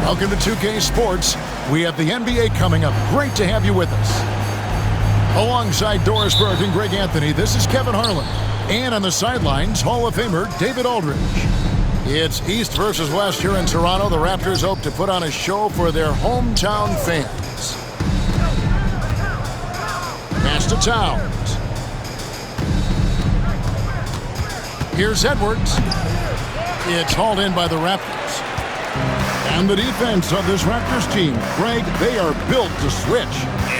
Welcome to 2K Sports. We have the NBA coming up. Great to have you with us. Alongside Doris Burke and Greg Anthony, this is Kevin Harlan. And on the sidelines, Hall of Famer David Aldridge. It's East versus West here in Toronto. The Raptors hope to put on a show for their hometown fans. Pass to Towns. Here's Edwards. It's hauled in by the Raptors. And the defense of this Raptors team, Greg, they are built to switch.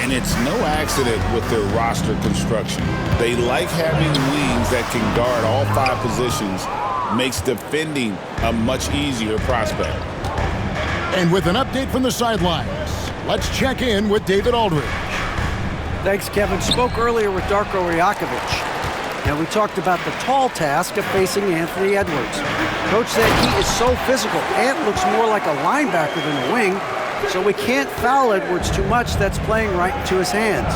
And it's no accident with their roster construction. They like having wings that can guard all 5 positions. Makes defending a much easier prospect. And with an update from the sidelines, let's check in with David Aldridge. Thanks, Kevin. Spoke earlier with Darko Rajakovic. And we talked about the tall task of facing Anthony Edwards. Coach said he is so physical. Ant looks more like a linebacker than a wing, so we can't foul Edwards too much. That's playing right into his hands.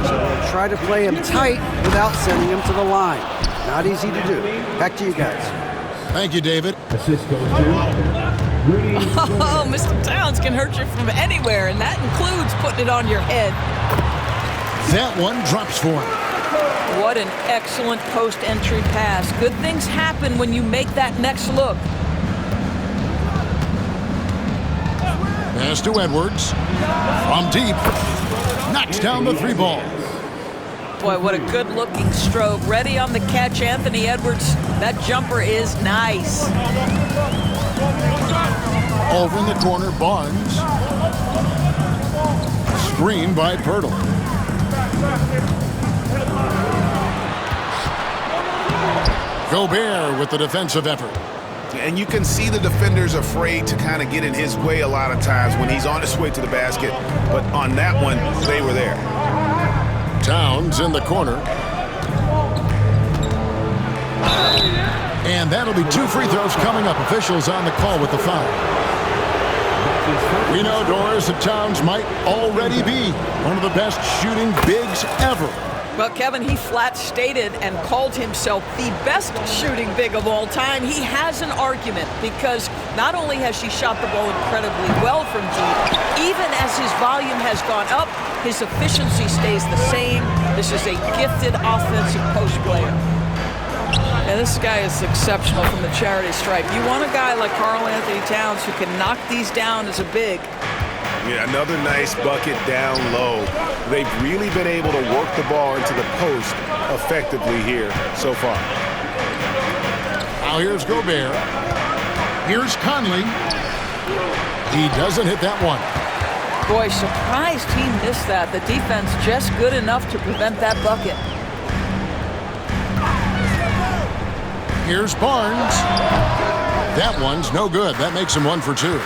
So we'll try to play him tight without sending him to the line. Not easy to do. Back to you guys. Thank you, David. Oh, Mr. Towns can hurt you from anywhere, and that includes putting it on your head. That one drops for him. What an excellent post-entry pass. Good things happen when you make that next look. Pass to Edwards. From deep. Knocks down the 3 ball. Boy, what a good-looking stroke. Ready on the catch, Anthony Edwards. That jumper is nice. Over in the corner, Barnes. Screen by Pirtle. Gobert with the defensive effort. And you can see the defenders afraid to kind of get in his way a lot of times when he's on his way to the basket. But on that one, they were there. Towns in the corner. And that'll be 2 free throws coming up. Officials on the call with the foul. We know, Doris, that Towns might already be one of the best shooting bigs ever. Well, Kevin, he flat stated and called himself the best shooting big of all time. He has an argument because not only has she shot the ball incredibly well from deep, even as his volume has gone up, his efficiency stays the same. This is a gifted offensive post player. And this guy is exceptional from the charity stripe. You want a guy like Karl Anthony Towns who can knock these down as a big. Yeah, another nice bucket down low. They've really been able to work the ball into the post effectively here so far. Now here's Gobert. Here's Conley. He doesn't hit that one. Boy, surprised he missed that. The defense just good enough to prevent that bucket. Here's Barnes. That one's no good. That makes him 1 for 2.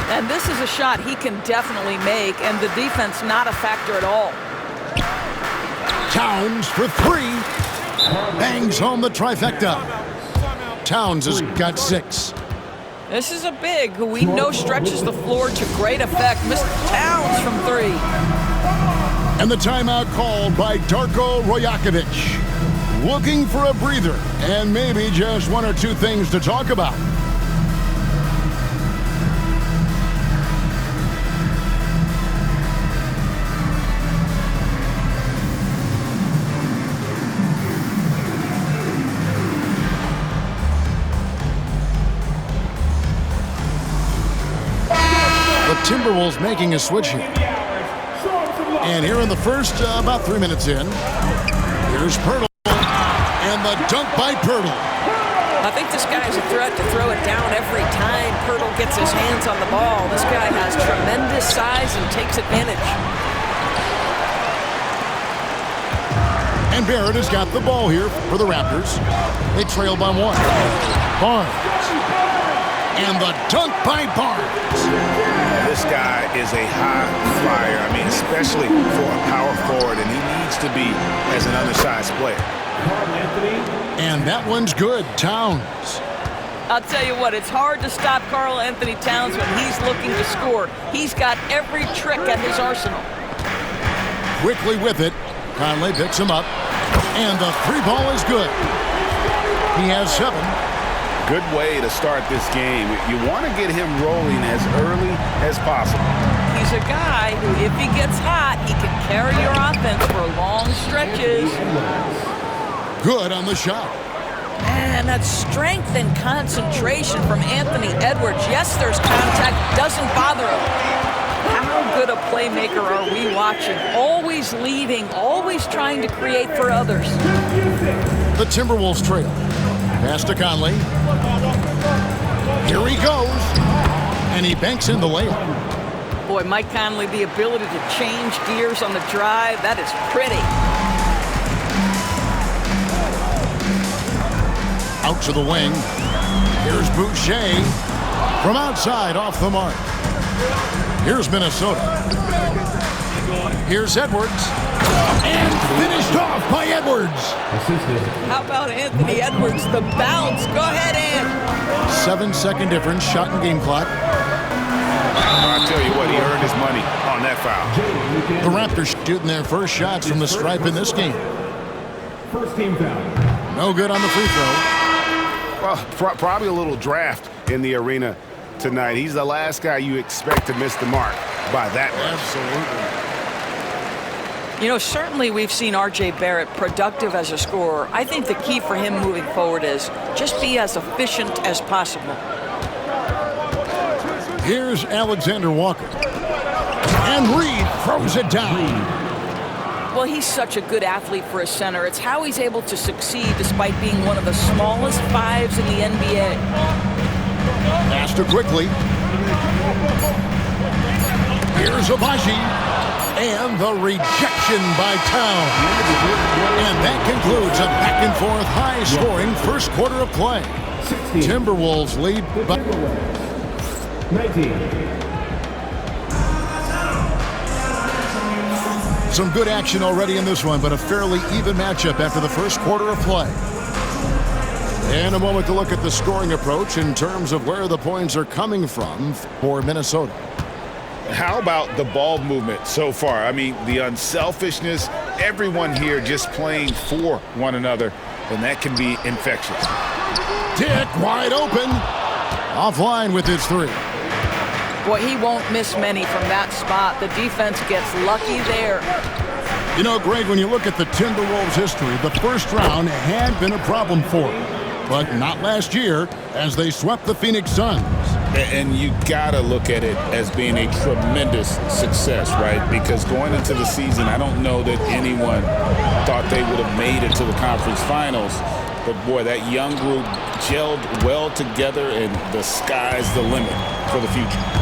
And this is a shot he can definitely make, and the defense not a factor at all. Towns for 3. Bangs home the trifecta. Towns has got 6. This is a big who we know stretches the floor to great effect. Mr. Towns from 3. And the timeout called by Darko Rajakovic. Looking for a breather and maybe just 1 or 2 things to talk about. Timberwolves making a switch here. And here in the first, about 3 minutes in, here's Pirtle. And the dunk by Pirtle. I think this guy is a threat to throw it down every time Pirtle gets his hands on the ball. This guy has tremendous size and takes advantage. And Barrett has got the ball here for the Raptors. They trail by 1. Barnes. And the dunk by Barnes. This guy is a high flyer. I mean, especially for a power forward, and he needs to be as an undersized player. And that one's good. Towns. I'll tell you what, it's hard to stop Karl Anthony Towns when he's looking to score. He's got every trick at his arsenal. Quickly with it. Conley picks him up. And the 3 ball is good. He has 7. Good way to start this game. You want to get him rolling as early as possible. He's a guy who, if he gets hot, he can carry your offense for long stretches. Good on the shot. Man, that strength and concentration from Anthony Edwards. Yes, there's contact. Doesn't bother him. How good a playmaker are we watching? Always leading, always trying to create for others. The Timberwolves trail. Pass to Conley. Here he goes. And he banks in the layup. Boy, Mike Conley, the ability to change gears on the drive, that is pretty. Out to the wing. Here's Boucher. From outside, off the mark. Here's Minnesota. Here's Edwards. And finished off by Edwards. How about Anthony Edwards, the bounce? Go ahead, Ant. 7-second difference, shot and game clock. I'll tell you what, he earned his money on that foul. The Raptors shooting their first shots from the stripe in this game. First team foul. No good on the free throw. Well, probably a little draft in the arena tonight. He's the last guy you expect to miss the mark by that much. Absolutely. You know, certainly we've seen R.J. Barrett productive as a scorer. I think the key for him moving forward is just be as efficient as possible. Here's Alexander Walker. And Reed throws it down. Well, he's such a good athlete for a center. It's how he's able to succeed despite being one of the smallest fives in the NBA. Master quickly. Here's Abaji. And the rejection by Town. And that concludes a back-and-forth, high-scoring first quarter of play. 16. Timberwolves lead by 19. some good action already in this one, but a fairly even matchup after the first quarter of play. And a moment to look at the scoring approach in terms of where the points are coming from for Minnesota. How about the ball movement so far? I mean, the unselfishness, everyone here just playing for one another, and that can be infectious. Dick wide open. Offline with his three. Boy, he won't miss many from that spot. The defense gets lucky there. You know, Greg, when you look at the Timberwolves' history, the first round had been a problem for them, but not last year as they swept the Phoenix Suns. And you gotta look at it as being a tremendous success, right? Because going into the season, I don't know that anyone thought they would have made it to the conference finals. But boy, that young group gelled well together, and the sky's the limit for the future.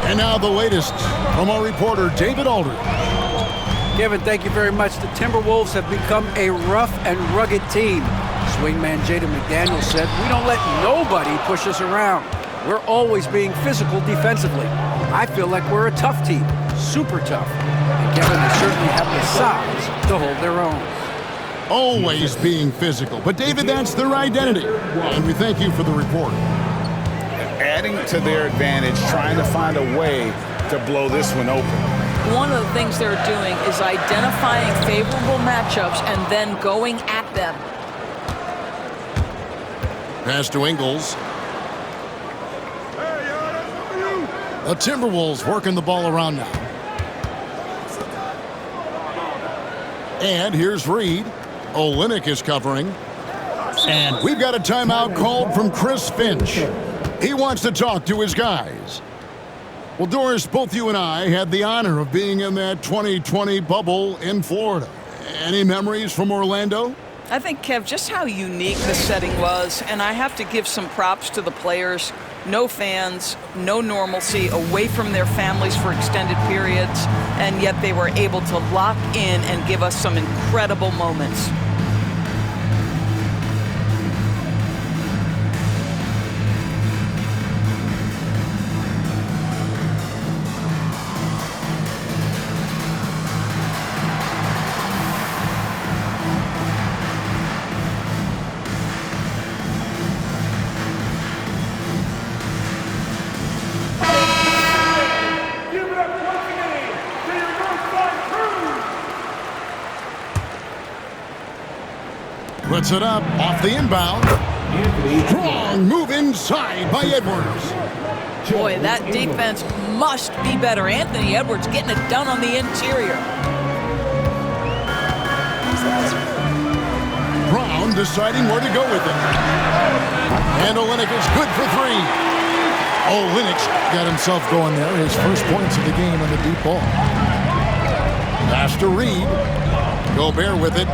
And now the latest from our reporter, David Aldridge. Kevin, thank you very much. The Timberwolves have become a rough and rugged team. Swingman Jaden McDaniels said, "We don't let nobody push us around. We're always being physical defensively. I feel like we're a tough team, super tough." And Kevin, they certainly have the size to hold their own. Always being physical. But, David, that's their identity. And we thank you for the report. Adding to their advantage, trying to find a way to blow this one open. One of the things they're doing is identifying favorable matchups and then going at them. Pass to Ingles. The Timberwolves working the ball around now. And here's Reed. Olynyk is covering. And we've got a timeout called from Chris Finch. He wants to talk to his guys. Well, Doris, both you and I had the honor of being in that 2020 bubble in Florida. Any memories from Orlando? I think, Kev, just how unique the setting was, and I have to give some props to the players. No fans, no normalcy, away from their families for extended periods, and yet they were able to lock in and give us some incredible moments. Puts it up off the inbound. Strong move inside by Edwards. Boy, that defense must be better. Anthony Edwards getting it done on the interior. Brown deciding where to go with it. And Olynyk is good for three. Olynyk got himself going there. His first points of the game on the deep ball. Pass to Reed. Gobert with it.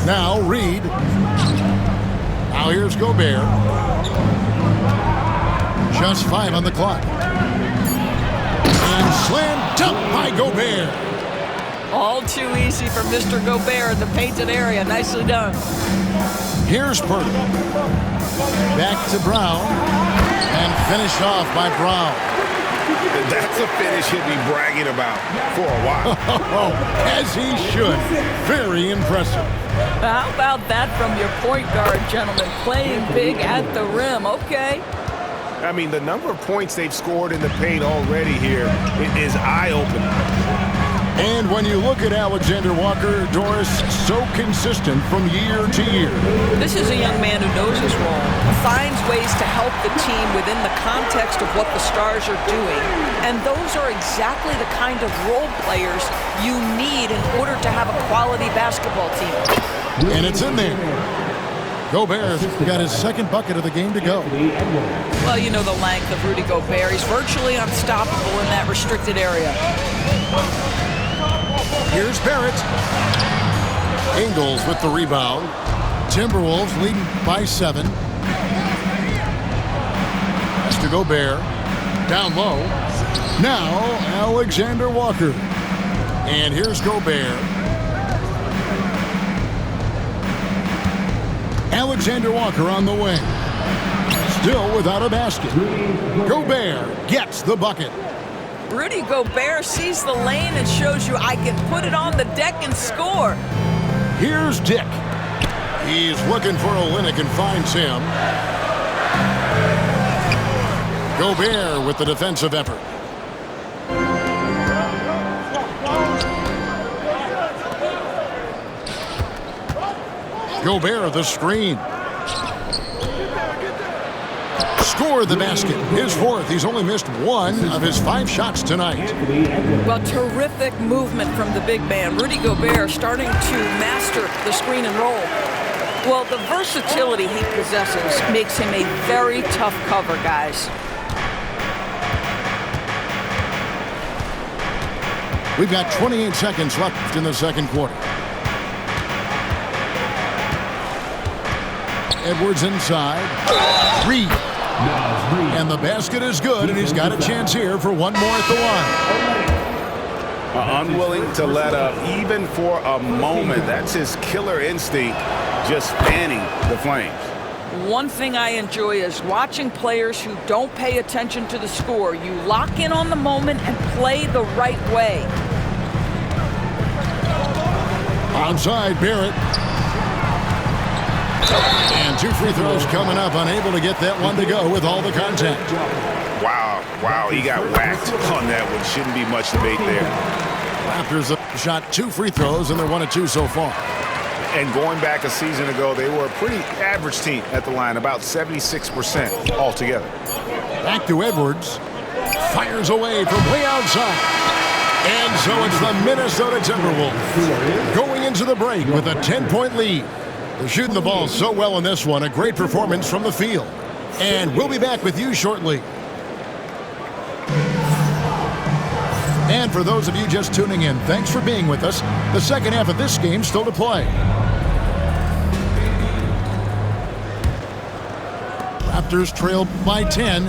Now Reed. Now here's Gobert. Just 5 on the clock. And slam dunk by Gobert. All too easy for Mr. Gobert in the painted area. Nicely done. Here's Purdy. Back to Brown. And finished off by Brown. That's a finish he'll be bragging about for a while. As he should. Very impressive. How about that from your point guard, gentlemen? Playing big at the rim. Okay. I mean, the number of points they've scored in the paint already here is eye-opening. And when you look at Alexander Walker, Doris, so consistent from year to year. This is a young man who knows his role, finds ways to help the team within the context of what the Stars are doing. And those are exactly the kind of role players you need in order to have a quality basketball team. And it's in there. Gobert's got his second bucket of the game to go. Well, you know the length of Rudy Gobert. He's virtually unstoppable in that restricted area. Here's Barrett. Ingles with the rebound. Timberwolves leading by 7. Pass to Gobert. Down low. Now Alexander Walker. And here's Gobert. Alexander Walker on the wing. Still without a basket. Gobert gets the bucket. Rudy Gobert sees the lane and shows you I can put it on the deck and score. Here's Dick. He's looking for Olynyk and finds him. Gobert with the defensive effort. Gobert the screen. Scored the basket. His fourth. He's only missed 1 of his 5 shots tonight. Well, terrific movement from the big man. Rudy Gobert starting to master the screen and roll. Well, the versatility he possesses makes him a very tough cover, guys. We've got 28 seconds left in the second quarter. Edwards inside. Reed. And the basket is good, and he's got a chance here for one more at the line. Unwilling to let up even for a moment. That's his killer instinct, just fanning the flames. One thing I enjoy is watching players who don't pay attention to the score. You lock in on the moment and play the right way. Onside, Barrett. And 2 free throws coming up, unable to get that one to go with all the contact. Wow, he got whacked on that one. Shouldn't be much debate there. Raptors have shot 2 free throws, and they're 1 of 2 so far. And going back a season ago, they were a pretty average team at the line, about 76% altogether. Back to Edwards. Fires away from way outside. And so it's the Minnesota Timberwolves going into the break with a 10-point lead. They're shooting the ball so well in this one. A great performance from the field. And we'll be back with you shortly. And for those of you just tuning in, thanks for being with us. The second half of this game still to play. Raptors trail by 10.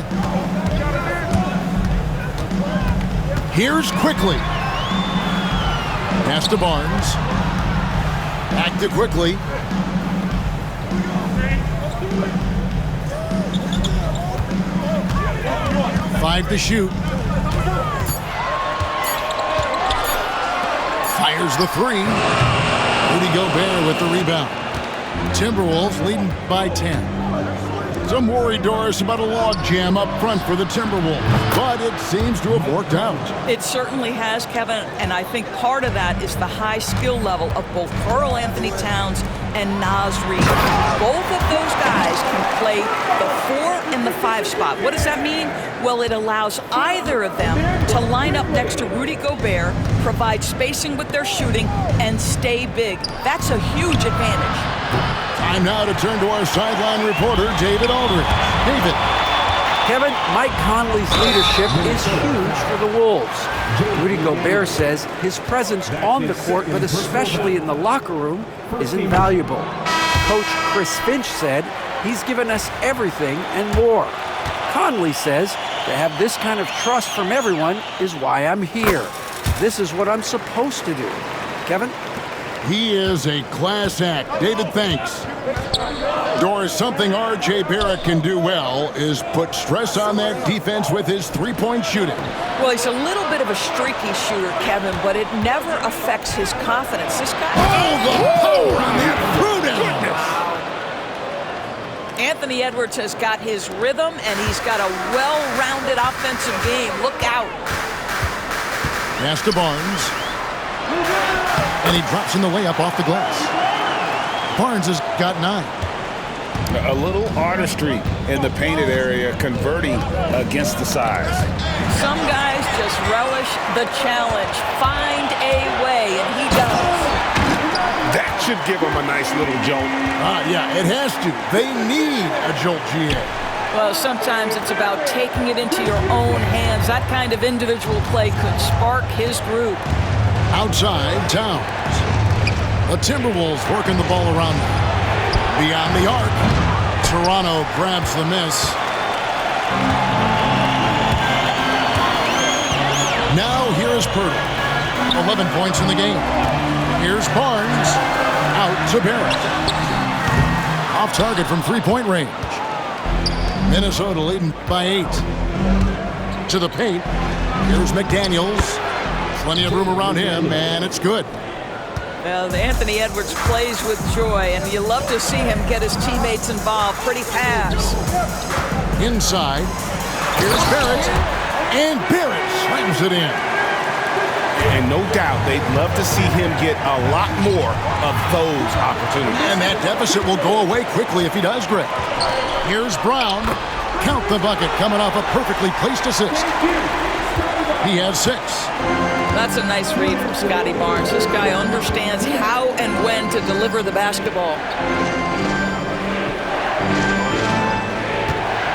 Here's Quickly. Pass to Barnes. Back to Quickly. Five to shoot. Fires the 3. Rudy Gobert with the rebound. Timberwolves leading by 10. Some worried, Doris, about a logjam up front for the Timberwolves, but it seems to have worked out. It certainly has, Kevin, and I think part of that is the high skill level of both Karl Anthony Towns and Naz Reid. Both of those guys can play the 4 and the 5 spot. What does that mean? Well, it allows either of them to line up next to Rudy Gobert, provide spacing with their shooting, and stay big. That's a huge advantage. Time now to turn to our sideline reporter, David Aldridge. David. Kevin, Mike Conley's leadership is huge for the Wolves. Rudy Gobert says his presence on the court, but especially in the locker room, is invaluable. Coach Chris Finch said he's given us everything and more. Conley says to have this kind of trust from everyone is why I'm here. This is what I'm supposed to do. Kevin? He is a class act. David, thanks. Doris, something R.J. Barrett can do well is put stress on that defense with his three-point shooting. Well, he's a little bit of a streaky shooter, Kevin, but it never affects his confidence. This guy... Oh, the power on that throw-down! Anthony Edwards has got his rhythm, and he's got a well-rounded offensive game. Look out. Pass to Barnes. And he drops in the layup off the glass. Barnes has got 9. A little artistry in the painted area, converting against the size. Some guys just relish the challenge. Find a way, and he does. That should give him a nice little jolt. Yeah, it has to. They need a jolt, GA. Well, sometimes it's about taking it into your own hands. That kind of individual play could spark his group. Outside, Towns. The Timberwolves working the ball around them. Beyond the arc. Toronto grabs the miss. Now here is Purtle. 11 points in the game. Here's Barnes. Out to Barrett. Off target from three-point range. Minnesota leading by 8. To the paint. Here's McDaniels. Plenty of room around him, and it's good. Well, Anthony Edwards plays with joy, and you love to see him get his teammates involved. Pretty pass. Inside. Here's Barrett. And Barrett slams it in. And no doubt, they'd love to see him get a lot more of those opportunities. And that deficit will go away quickly if he does, Greg. Here's Brown. Count the bucket coming off a perfectly placed assist. He has 6. That's a nice read from Scotty Barnes. This guy understands how and when to deliver the basketball.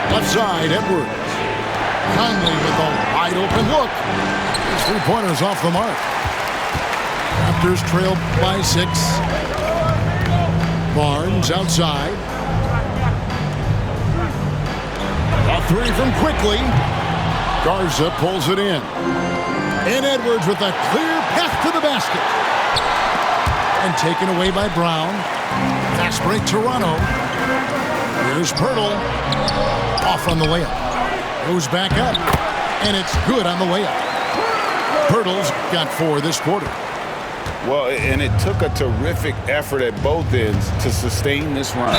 Left side, Edwards. Conley with a wide open look. His three-pointers off the mark. Raptors trail by 6. Barnes outside. A 3 from Quickly. Garza pulls it in. And Edwards with a clear path to the basket. And taken away by Brown. Fast break Toronto. Here's Purtle. Off on the layup. Goes back up. And it's good on the layup. Purtle's got 4 this quarter. Well, and it took a terrific effort at both ends to sustain this run.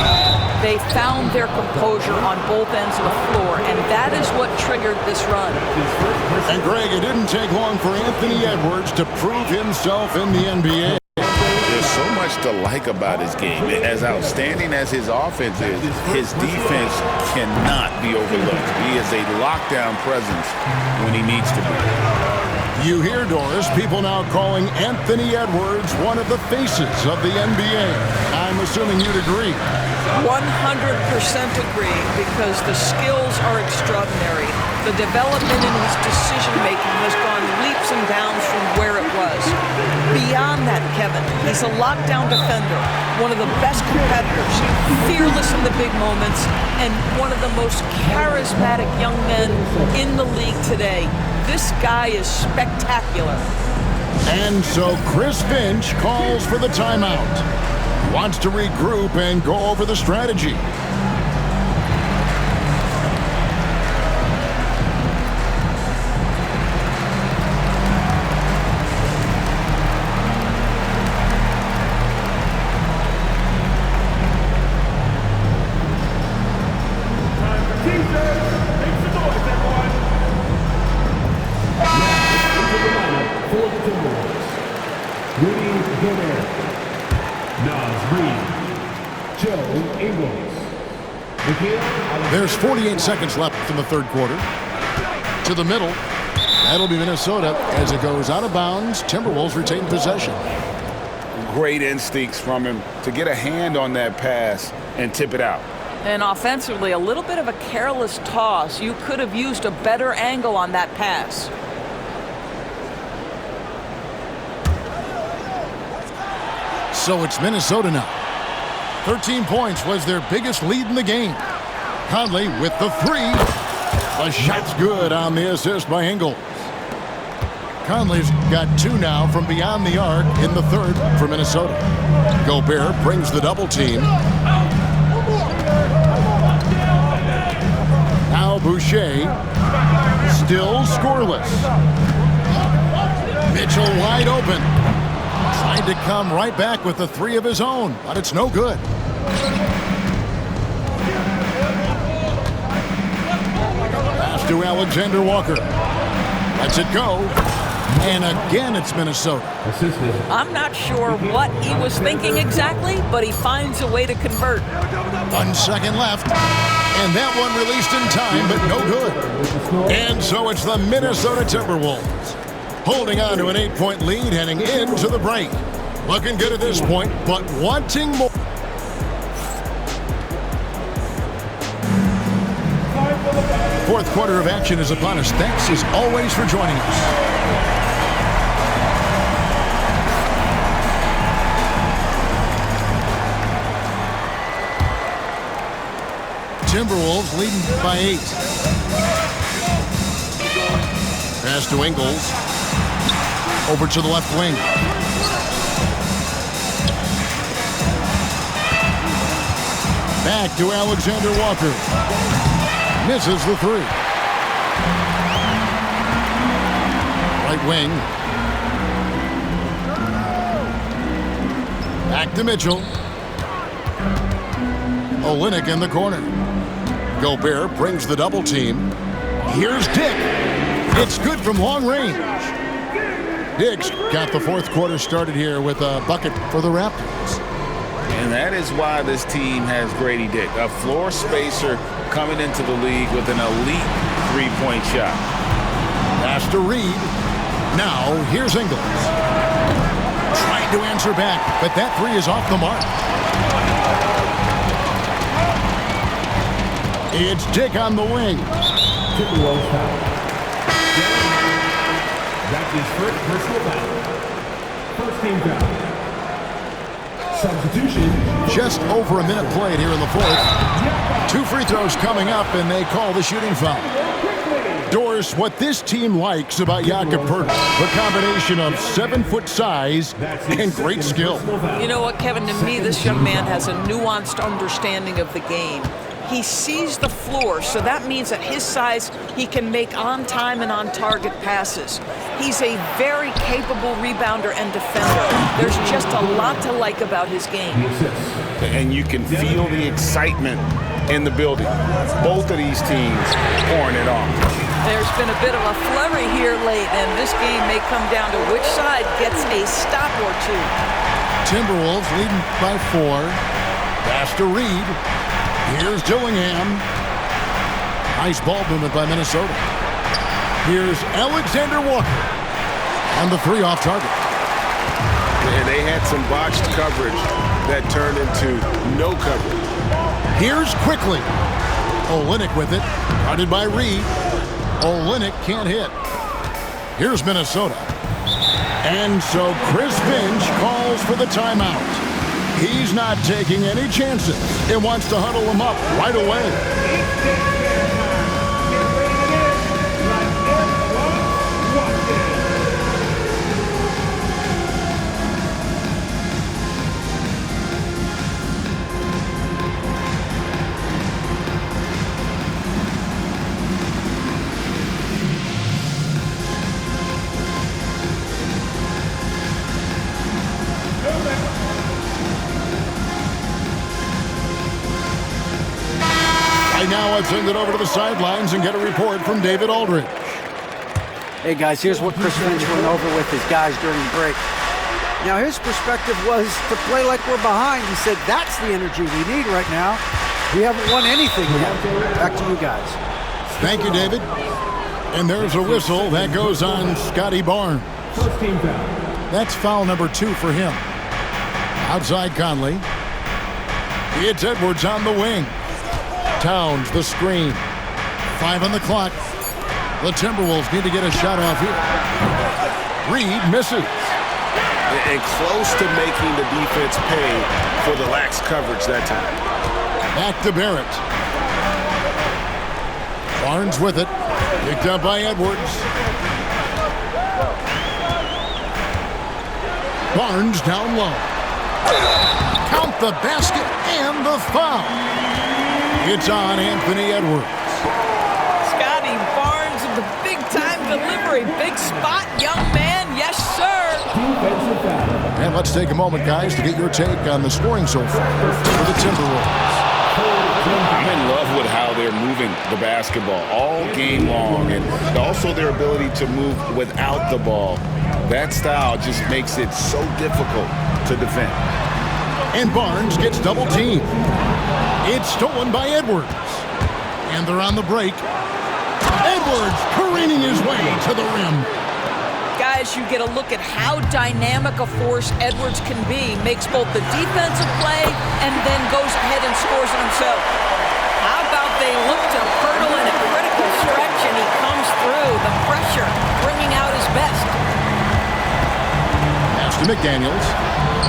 They found their composure on both ends of the floor, and that is what triggered this run. And Greg, it didn't take long for Anthony Edwards to prove himself in the NBA. There's so much to like about his game. As outstanding as his offense is, his defense cannot be overlooked. He is a lockdown presence when he needs to be. You hear, Doris, people now calling Anthony Edwards one of the faces of the NBA. I'm assuming you'd agree. 100% agree, because the skills are extraordinary. The development in his decision-making has gone leaps and bounds from where it was. Beyond that, Kevin, he's a lockdown defender, one of the best competitors, fearless in the big moments, and one of the most charismatic young men in the league today. This guy is spectacular. And so Chris Finch calls for the timeout. Wants to regroup and go over the strategy. Reed. Joe Ingles. There's 48 seconds left in the third quarter. To the middle. That'll be Minnesota as it goes out of bounds. Timberwolves retain possession. Great instincts from him to get a hand on that pass and tip it out. And offensively, a little bit of a careless toss. You could have used a better angle on that pass. So it's Minnesota now. 13 points was their biggest lead in the game. Conley with the three. The shot's good on the assist by Ingles. Conley's got two now from beyond the arc in the third for Minnesota. Gobert brings the double team. Now Boucher, still scoreless. Mitchell wide open. Tried to come right back with the three of his own, but it's no good. Pass to Alexander Walker. Lets it go. And again, it's Minnesota. I'm not sure what he was thinking exactly, but he finds a way to convert. 1 second left. And that one released in time, but no good. And so it's the Minnesota Timberwolves holding on to an 8-point lead heading into the break. Looking good at this point, but wanting more. Fourth quarter of action is upon us. Thanks as always for joining us. Timberwolves leading by 8. Pass to Ingles. Over to the left wing. Back to Alexander Walker. Misses the three. Right wing. Back to Mitchell. Olynyk in the corner. Gobert brings the double team. Here's Dick. It's good from long range. Dick's got the fourth quarter started here with a bucket for the Raptors. And that is why this team has Grady Dick, a floor spacer coming into the league with an elite three-point shot. Pass to Reed. Now here's Ingles. Trying to answer back, but that three is off the mark. It's Dick on the wing. Timberwolves foul. That is first personal foul. First team foul. Substitution. Just over a minute played here in the fourth. 2 free throws coming up, and they call the shooting foul. Doris, what this team likes about Jakob Poeltl, the combination of 7-foot size and great skill. You know what, Kevin? To me, this young man has a nuanced understanding of the game. He sees the floor, so that means at his size, he can make on-time and on-target passes. He's a very capable rebounder and defender. There's just a lot to like about his game. And you can feel the excitement in the building. Both of these teams pouring it on. There's been a bit of a flurry here late, and this game may come down to which side gets a stop or two. Timberwolves leading by 4. Pass to Reed. Here's Dillingham. Nice ball movement by Minnesota. Here's Alexander Walker on the 3 off target. And they had some botched coverage that turned into no coverage. Here's quickly. Olynyk with it. Guarded by Reed. Olynyk can't hit. Here's Minnesota. And so Chris Finch calls for the timeout. He's not taking any chances and wants to huddle him up right away. Now let's send it over to the sidelines and get a report from David Aldridge. Hey, guys, here's what Chris Finch went over with his guys during the break. Now, his perspective was to play like we're behind. He said, that's the energy we need right now. We haven't won anything yet. Back to you guys. Thank you, David. And there's a whistle that goes on Scotty Barnes. First team foul. That's foul number 2 for him. Outside Conley. It's Edwards on the wing. Towns the screen. 5 on the clock. The Timberwolves need to get a shot off here. Reed misses. And close to making the defense pay for the lax coverage that time. Back to Barrett. Barnes with it. Picked up by Edwards. Barnes down low. Count the basket and the foul. It's on Anthony Edwards. Scotty Barnes with the big-time delivery. Big spot, young man. Yes, sir. Defensive foul. And let's take a moment, guys, to get your take on the scoring so far for the Timberwolves. I'm in love with how they're moving the basketball all game long, and also their ability to move without the ball. That style just makes it so difficult to defend. And Barnes gets double teamed. It's stolen by Edwards. And they're on the break. Edwards careening his way to the rim. Guys, you get a look at how dynamic a force Edwards can be. Makes both the defensive play and then goes ahead and scores it himself. How about they look to hurdle in a critical stretch and he comes through. The pressure bringing out his best. Pass to McDaniels.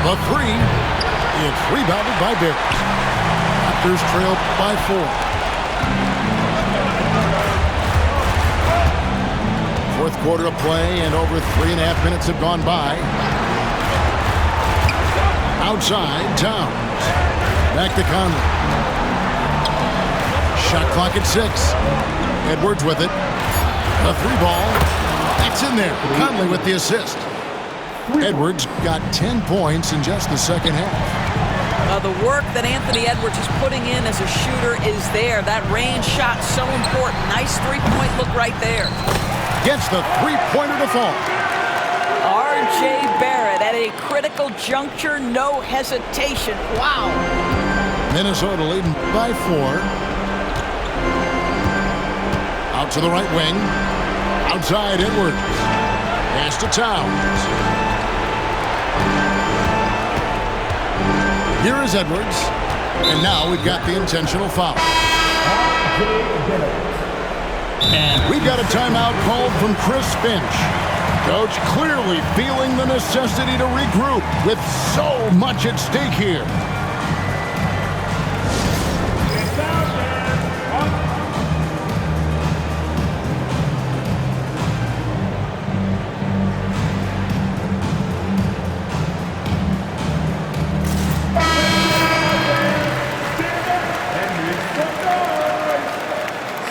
The 3. It's rebounded by Barrett. Raptors trail by 4. Fourth quarter of play, and over 3.5 minutes have gone by. Outside, Towns. Back to Conley. Shot clock at 6. Edwards with it. The 3 ball. That's in there. Conley with the assist. Edwards got 10 points in just the second half. The work that Anthony Edwards is putting in as a shooter is there. That range shot so important. Nice three-point look right there. Gets the three-pointer to fall. R.J. Barrett at a critical juncture, no hesitation. Wow. Minnesota leading by 4. Out to the right wing. Outside Edwards. Pass to Towns. Here is Edwards. And now we've got the intentional foul. And we've got a timeout called from Chris Finch. Coach clearly feeling the necessity to regroup with so much at stake here.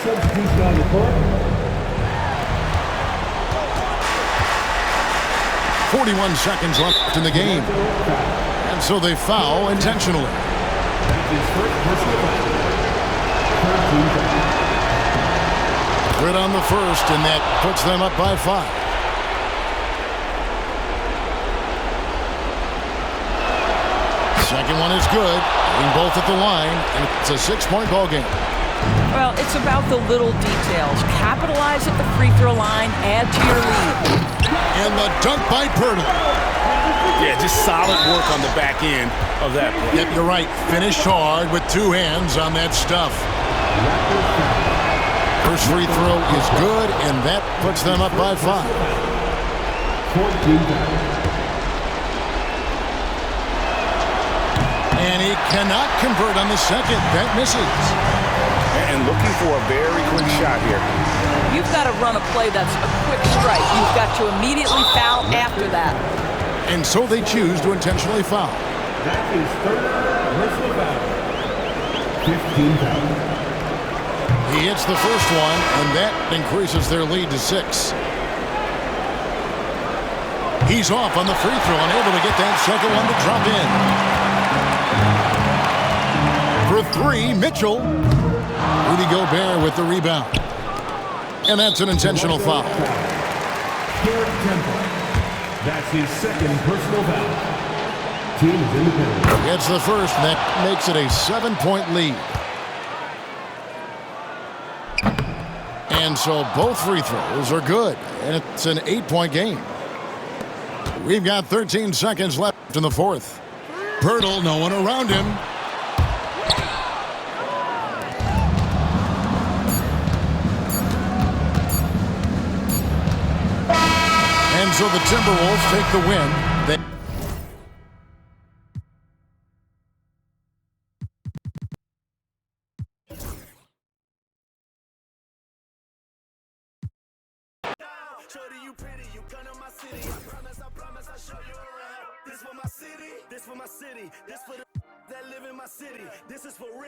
Substitution on the court. 41 seconds left in the game. And so they foul intentionally. Good on the first, and that puts them up by 5. Second one is good. Being both at the line, and it's a 6-point ball game. Well, it's about the little details. Capitalize at the free throw line, add to your lead. And the dunk by Pirtle. Yeah, just solid work on the back end of that play. Yep, you're right. Finished hard with 2 hands on that stuff. First free throw is good, and that puts them up by 5. And he cannot convert on the second. That misses. And looking for a very quick shot here. You've got to run a play that's a quick strike. You've got to immediately foul after that. And so they choose to intentionally foul. That is third personal foul. 15 fouls. He hits the first one, and that increases their lead to 6. He's off on the free throw and able to get that second one to drop in. For 3, Mitchell. Rudy Gobert with the rebound. And that's an intentional foul. That's his second personal foul. Team is in the penalty. It's the first, and that makes it a 7-point lead. And so both free throws are good, and it's an 8-point game. We've got 13 seconds left in the fourth. Pirtle, no one around him. And so the Timberwolves take the win. Shorty, you pretty, you come to my city. I promise I'll show you around. This for my city, this for my city, this for the that live in my city. This is for Rick.